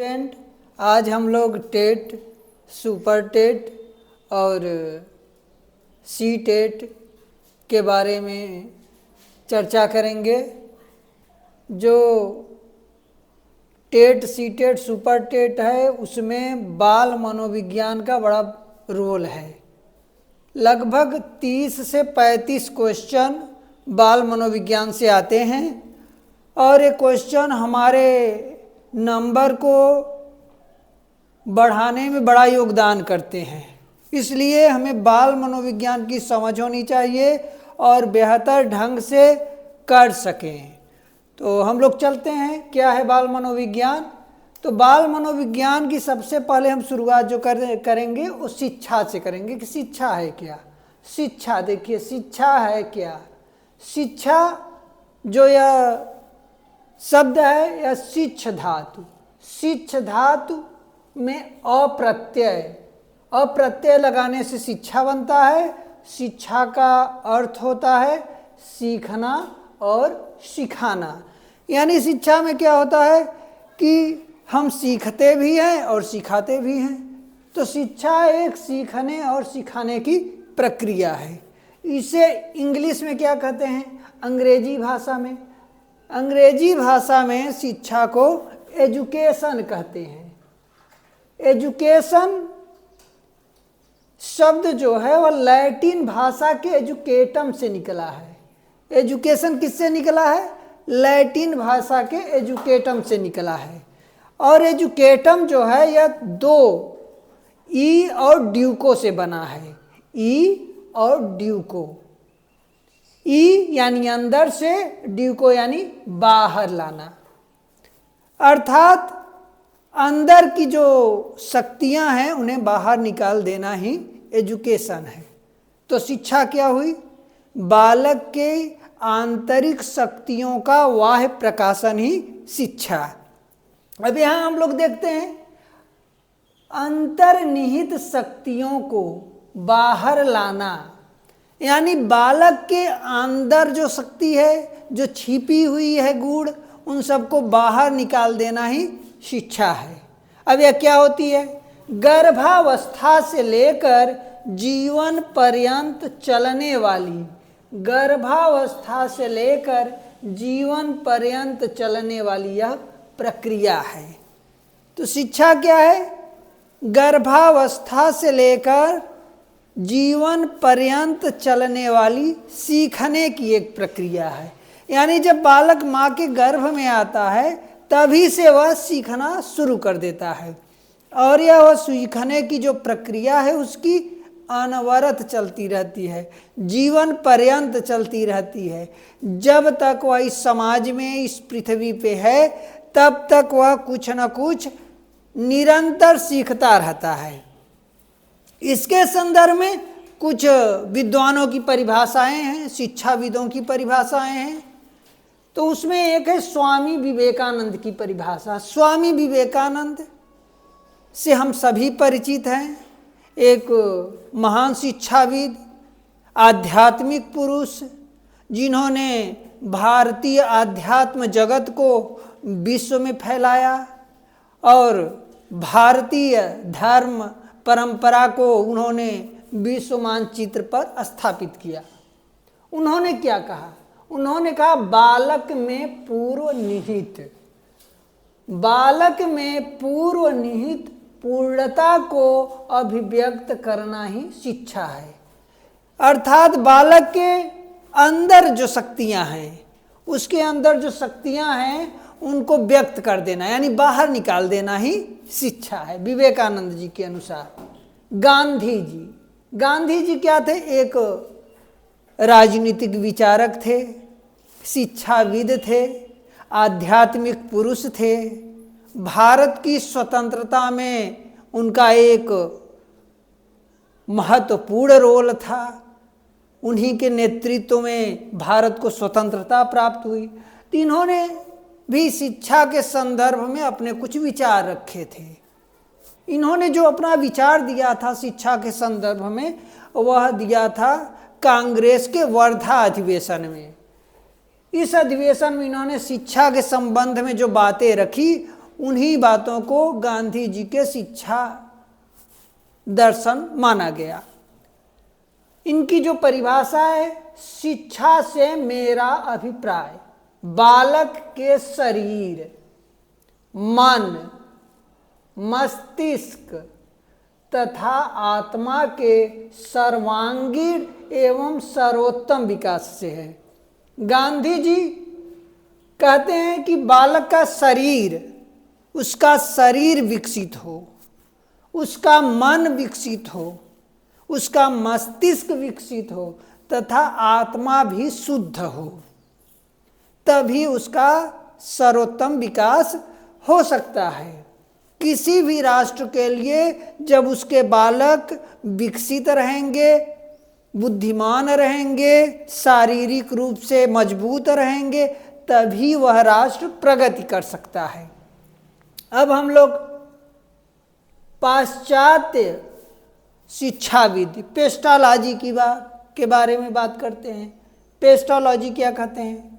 Student, आज हम लोग टेट, सुपर टेट और सी टेट के बारे में चर्चा करेंगे। जो TET, C TET, super TET है उसमें बाल मनोविज्ञान का बड़ा रोल है। लगभग 30 से 35 क्वेश्चन बाल मनोविज्ञान से आते हैं और ये क्वेश्चन हमारे नंबर को बढ़ाने में बड़ा योगदान करते हैं। इसलिए हमें बाल मनोविज्ञान की समझ होनी चाहिए और बेहतर ढंग से कर सकें। तो हम लोग चलते हैं, क्या है बाल मनोविज्ञान। तो बाल मनोविज्ञान की सबसे पहले हम शुरुआत जो करेंगे वो शिक्षा से करेंगे कि शिक्षा है क्या। शिक्षा, देखिए शिक्षा है क्या। शिक्षा जो यह शब्द है यह शिक्ष धातु, शिक्ष धातु में अप्रत्यय लगाने से शिक्षा बनता है। शिक्षा का अर्थ होता है सीखना और सिखाना। यानी शिक्षा में क्या होता है कि हम सीखते भी हैं और सिखाते भी हैं। तो शिक्षा एक सीखने और सिखाने की प्रक्रिया है। इसे इंग्लिश में क्या कहते हैं, अंग्रेजी भाषा में शिक्षा को एजुकेशन कहते हैं। एजुकेशन शब्द जो है वह लैटिन भाषा के एजुकेटम से निकला है। एजुकेशन किससे निकला है? लैटिन भाषा के एजुकेटम से निकला है। और एजुकेटम जो है यह दो ई और ड्यूको से बना है। ई और ड्यूको, ई यानी अंदर से, ड्यूको यानी बाहर लाना। अर्थात अंदर की जो शक्तियां हैं उन्हें बाहर निकाल देना ही एजुकेशन है। तो शिक्षा क्या हुई? बालक के आंतरिक शक्तियों का वाह्य प्रकाशन ही शिक्षा। अब यहाँ हम लोग देखते हैं अंतर्निहित शक्तियों को बाहर लाना, यानी बालक के अंदर जो शक्ति है, जो छिपी हुई है गुण, उन सबको बाहर निकाल देना ही शिक्षा है। अब यह क्या होती है? गर्भावस्था से लेकर जीवन पर्यंत चलने वाली, गर्भावस्था से लेकर जीवन पर्यंत चलने वाली यह प्रक्रिया है। तो शिक्षा क्या है? गर्भावस्था से लेकर जीवन पर्यंत चलने वाली सीखने की एक प्रक्रिया है। यानी जब बालक माँ के गर्भ में आता है तभी से वह सीखना शुरू कर देता है और यह वह सीखने की जो प्रक्रिया है उसकी अनवरत चलती रहती है, जीवन पर्यंत चलती रहती है। जब तक वह इस समाज में, इस पृथ्वी पे है, तब तक वह कुछ न कुछ निरंतर सीखता रहता है। इसके संदर्भ में कुछ विद्वानों की परिभाषाएं हैं, शिक्षाविदों की परिभाषाएं हैं। तो उसमें एक है स्वामी विवेकानंद की परिभाषा। स्वामी विवेकानंद से हम सभी परिचित हैं। एक महान शिक्षाविद, आध्यात्मिक पुरुष, जिन्होंने भारतीय आध्यात्म जगत को विश्व में फैलाया और भारतीय धर्म परंपरा को उन्होंने विश्व मानचित्र पर स्थापित किया। उन्होंने क्या कहा? उन्होंने कहा बालक में पूर्व निहित, बालक में पूर्व निहित पूर्णता को अभिव्यक्त करना ही शिक्षा है। अर्थात बालक के अंदर जो शक्तियां हैं, उसके अंदर जो शक्तियां हैं उनको व्यक्त कर देना, यानी बाहर निकाल देना ही शिक्षा है। विवेकानंद जी के अनुसार गांधी जी क्या थे? एक राजनीतिक विचारक थे, शिक्षाविद थे, आध्यात्मिक पुरुष थे। भारत की स्वतंत्रता में उनका एक महत्वपूर्ण रोल था। उन्हीं के नेतृत्व में भारत को स्वतंत्रता प्राप्त हुई। तो इन्होंने भी शिक्षा के संदर्भ में अपने कुछ विचार रखे थे। इन्होंने जो अपना विचार दिया था शिक्षा के संदर्भ में, वह दिया था कांग्रेस के वर्धा अधिवेशन में। इस अधिवेशन में इन्होंने शिक्षा के संबंध में जो बातें रखी उन्हीं बातों को गांधी जी के शिक्षा दर्शन माना गया। इनकी जो परिभाषा है, शिक्षा से मेरा अभिप्राय बालक के शरीर, मन, मस्तिष्क तथा आत्मा के सर्वांगीण एवं सर्वोत्तम विकास से है। गांधी जी कहते हैं कि बालक का शरीर, उसका शरीर विकसित हो, उसका मन विकसित हो, उसका मस्तिष्क विकसित हो तथा आत्मा भी शुद्ध हो, तभी उसका सर्वोत्तम विकास हो सकता है। किसी भी राष्ट्र के लिए जब उसके बालक विकसित रहेंगे, बुद्धिमान रहेंगे, शारीरिक रूप से मजबूत रहेंगे, तभी वह राष्ट्र प्रगति कर सकता है। अब हम लोग पाश्चात्य शिक्षाविद पेस्टोलॉजी के बारे में बात करते हैं। पेस्टोलॉजी क्या कहते हैं?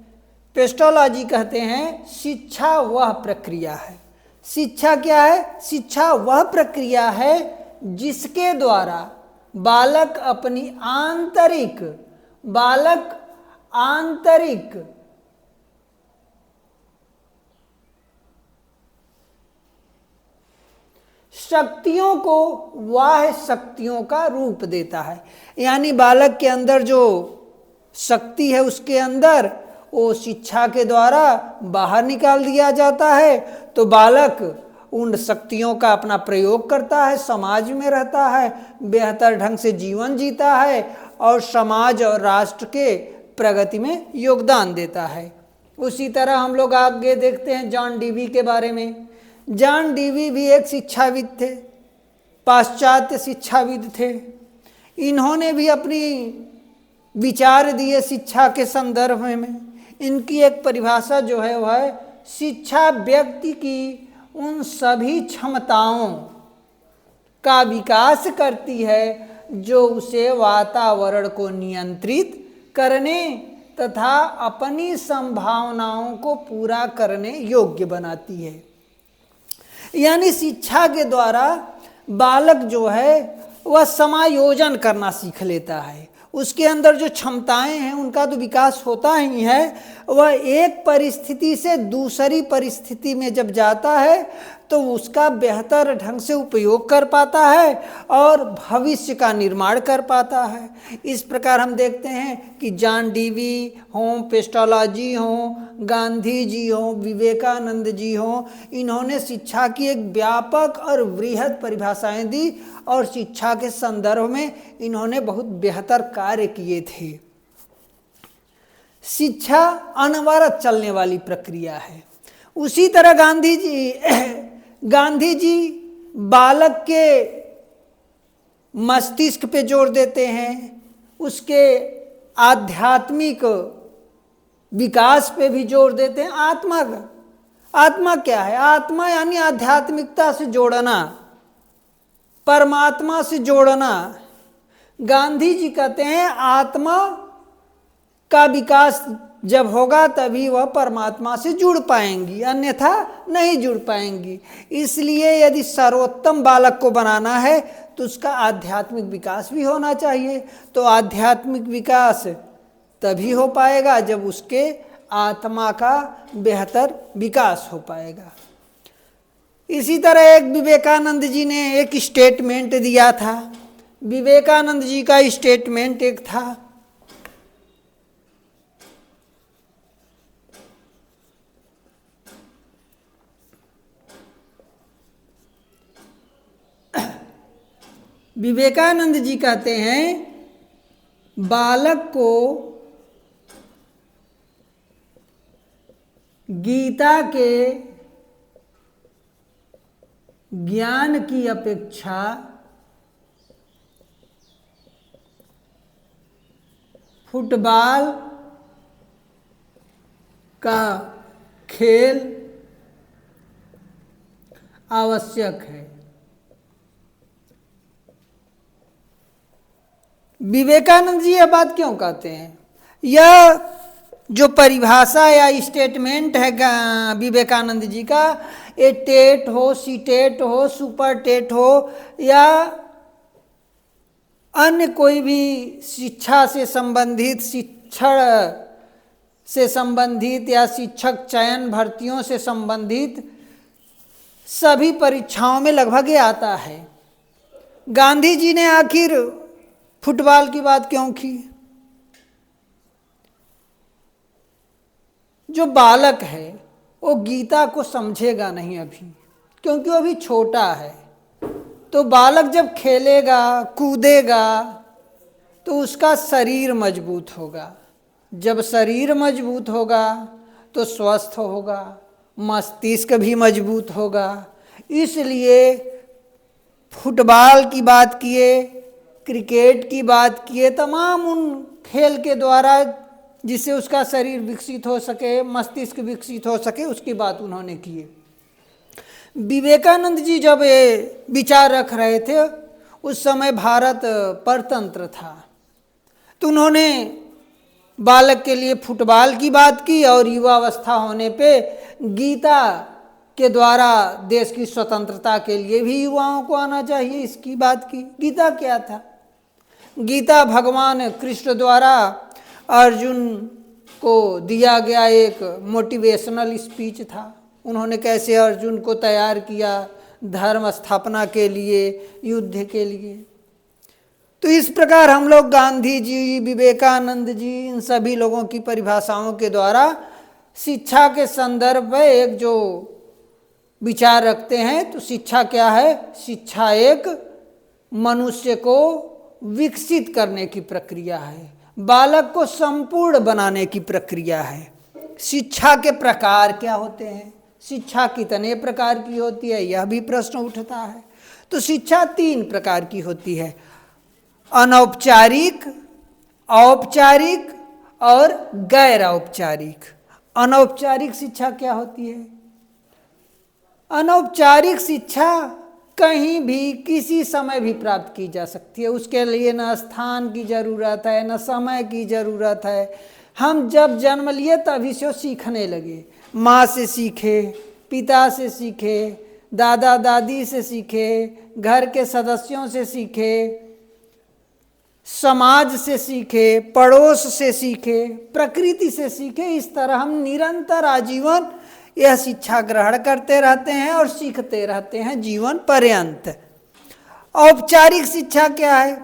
पेस्टोलॉजी कहते हैं शिक्षा वह प्रक्रिया है। शिक्षा क्या है? शिक्षा वह प्रक्रिया है जिसके द्वारा बालक अपनी आंतरिक शक्तियों को बाह्य शक्तियों का रूप देता है। यानी बालक के अंदर जो शक्ति है, उसके अंदर वो शिक्षा के द्वारा बाहर निकाल दिया जाता है, तो बालक उन शक्तियों का अपना प्रयोग करता है, समाज में रहता है, बेहतर ढंग से जीवन जीता है और समाज और राष्ट्र के प्रगति में योगदान देता है। उसी तरह हम लोग आगे देखते हैं जॉन डीवी के बारे में। जॉन डीवी भी एक शिक्षाविद थे, पाश्चात्य शिक्षाविद थे। इन्होंने भी अपनी विचार दिए शिक्षा के संदर्भ में। इनकी एक परिभाषा जो है वह है, शिक्षा व्यक्ति की उन सभी क्षमताओं का विकास करती है जो उसे वातावरण को नियंत्रित करने तथा अपनी संभावनाओं को पूरा करने योग्य बनाती है। यानी शिक्षा के द्वारा बालक जो है वह समायोजन करना सीख लेता है। उसके अंदर जो क्षमताएं हैं उनका तो विकास होता ही है। वह एक परिस्थिति से दूसरी परिस्थिति में जब जाता है तो उसका बेहतर ढंग से उपयोग कर पाता है और भविष्य का निर्माण कर पाता है। इस प्रकार हम देखते हैं कि जॉन डीवी हों, पेस्टोलॉजी हों, गांधी जी हों, विवेकानंद जी हों, इन्होंने शिक्षा की एक व्यापक और वृहद परिभाषाएं दी और शिक्षा के संदर्भ में इन्होंने बहुत बेहतर कार्य किए थे। शिक्षा अनवरत चलने वाली प्रक्रिया है। उसी तरह गांधी जी बालक के मस्तिष्क पे जोर देते हैं, उसके आध्यात्मिक विकास पे भी जोर देते हैं। आत्मा क्या है? आत्मा यानी आध्यात्मिकता से जोड़ना, परमात्मा से जोड़ना। गांधी जी कहते हैं आत्मा का विकास जब होगा तभी वह परमात्मा से जुड़ पाएंगी, अन्यथा नहीं जुड़ पाएंगी। इसलिए यदि सर्वोत्तम बालक को बनाना है तो उसका आध्यात्मिक विकास भी होना चाहिए। तो आध्यात्मिक विकास तभी हो पाएगा जब उसके आत्मा का बेहतर विकास हो पाएगा। इसी तरह एक विवेकानंद जी ने एक स्टेटमेंट दिया था। विवेकानंद जी का स्टेटमेंट एक था, विवेकानंद जी कहते हैं बालक को गीता के ज्ञान की अपेक्षा फुटबॉल का खेल आवश्यक है। विवेकानंद जी यह बात क्यों कहते हैं? यह जो परिभाषा या स्टेटमेंट है विवेकानंद जी का, ये टेट हो, सीटेट हो, सुपर टेट हो या अन्य कोई भी शिक्षा से संबंधित, शिक्षण से संबंधित या शिक्षक चयन भर्तियों से संबंधित सभी परीक्षाओं में लगभग ये आता है। गांधी जी ने आखिर फुटबॉल की बात क्यों की? जो बालक है वो गीता को समझेगा नहीं अभी, क्योंकि वो अभी छोटा है। तो बालक जब खेलेगा कूदेगा तो उसका शरीर मजबूत होगा। जब शरीर मजबूत होगा तो स्वस्थ होगा, मस्तिष्क भी मजबूत होगा। इसलिए फुटबॉल की बात किए, क्रिकेट की बात किए, तमाम उन खेल के द्वारा जिससे उसका शरीर विकसित हो सके, मस्तिष्क विकसित हो सके, उसकी बात उन्होंने की है। विवेकानंद जी जब ये विचार रख रहे थे उस समय भारत परतंत्र था, तो उन्होंने बालक के लिए फुटबॉल की बात की और युवावस्था होने पे गीता के द्वारा देश की स्वतंत्रता के लिए भी युवाओं को आना चाहिए, इसकी बात की। गीता क्या था? गीता भगवान कृष्ण द्वारा अर्जुन को दिया गया एक मोटिवेशनल स्पीच था। उन्होंने कैसे अर्जुन को तैयार किया धर्म स्थापना के लिए, युद्ध के लिए। तो इस प्रकार हम लोग गांधी जी, विवेकानंद जी, इन सभी लोगों की परिभाषाओं के द्वारा शिक्षा के संदर्भ में एक जो विचार रखते हैं। तो शिक्षा क्या है? शिक्षा एक मनुष्य को विकसित करने की प्रक्रिया है, बालक को संपूर्ण बनाने की प्रक्रिया है। शिक्षा के प्रकार क्या होते हैं? शिक्षा कितने प्रकार की होती है, यह भी प्रश्न उठता है। तो शिक्षा 3 प्रकार की होती है, अनौपचारिक, औपचारिक और गैर औपचारिक। अनौपचारिक शिक्षा क्या होती है? अनौपचारिक शिक्षा कहीं भी किसी समय भी प्राप्त की जा सकती है। उसके लिए न स्थान की जरूरत है, न समय की जरूरत है। हम जब जन्म लिए तभी से सीखने लगे। माँ से सीखे, पिता से सीखे, दादा दादी से सीखे, घर के सदस्यों से सीखे, समाज से सीखे, पड़ोस से सीखे, प्रकृति से सीखे। इस तरह हम निरंतर आजीवन यह शिक्षा ग्रहण करते रहते हैं और सीखते रहते हैं जीवन पर्यंत। औपचारिक शिक्षा क्या है?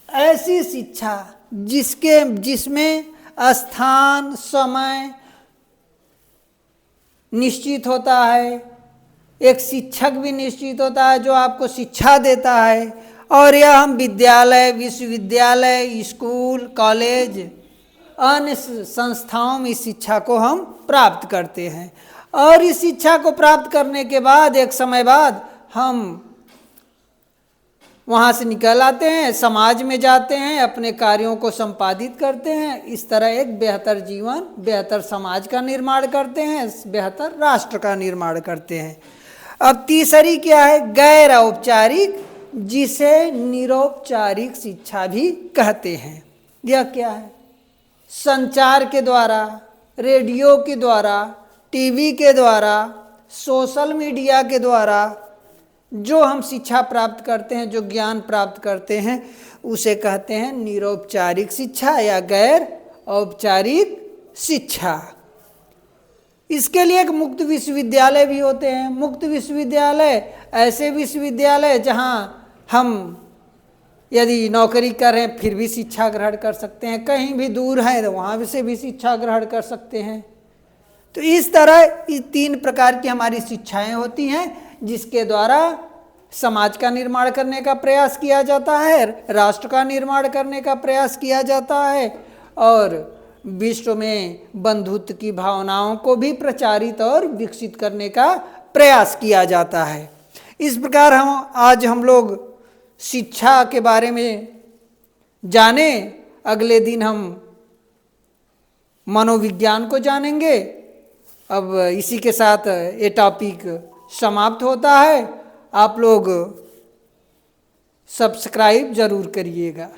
ऐसी शिक्षा जिसमें स्थान समय निश्चित होता है, एक शिक्षक भी निश्चित होता है जो आपको शिक्षा देता है, और यह हम विद्यालय, विश्वविद्यालय, स्कूल, कॉलेज, अन्य संस्थाओं में इस शिक्षा को हम प्राप्त करते हैं। और इस शिक्षा को प्राप्त करने के बाद एक समय बाद हम वहाँ से निकल आते हैं, समाज में जाते हैं, अपने कार्यों को संपादित करते हैं। इस तरह एक बेहतर जीवन, बेहतर समाज का निर्माण करते हैं, बेहतर राष्ट्र का निर्माण करते हैं। अब तीसरी क्या है? गैर औपचारिक, जिसे निरौपचारिक शिक्षा भी कहते हैं। यह क्या है? संचार के द्वारा, रेडियो के द्वारा, टीवी के द्वारा, सोशल मीडिया के द्वारा जो हम शिक्षा प्राप्त करते हैं, जो ज्ञान प्राप्त करते हैं, उसे कहते हैं निरौपचारिक शिक्षा या गैर औपचारिक शिक्षा। इसके लिए एक मुक्त विश्वविद्यालय भी होते हैं। मुक्त विश्वविद्यालय ऐसे विश्वविद्यालय जहाँ हम यदि नौकरी करें फिर भी शिक्षा ग्रहण कर सकते हैं, कहीं भी दूर हैं तो वहाँ से भी शिक्षा ग्रहण कर सकते हैं। तो इस तरह इस 3 प्रकार की हमारी शिक्षाएं होती हैं जिसके द्वारा समाज का निर्माण करने का प्रयास किया जाता है, राष्ट्र का निर्माण करने का प्रयास किया जाता है और विश्व में बंधुत्व की भावनाओं को भी प्रचारित और विकसित करने का प्रयास किया जाता है। इस प्रकार आज हम लोग शिक्षा के बारे में जाने। अगले दिन हम मनोविज्ञान को जानेंगे। अब इसी के साथ ये टॉपिक समाप्त होता है। आप लोग सब्सक्राइब जरूर करिएगा।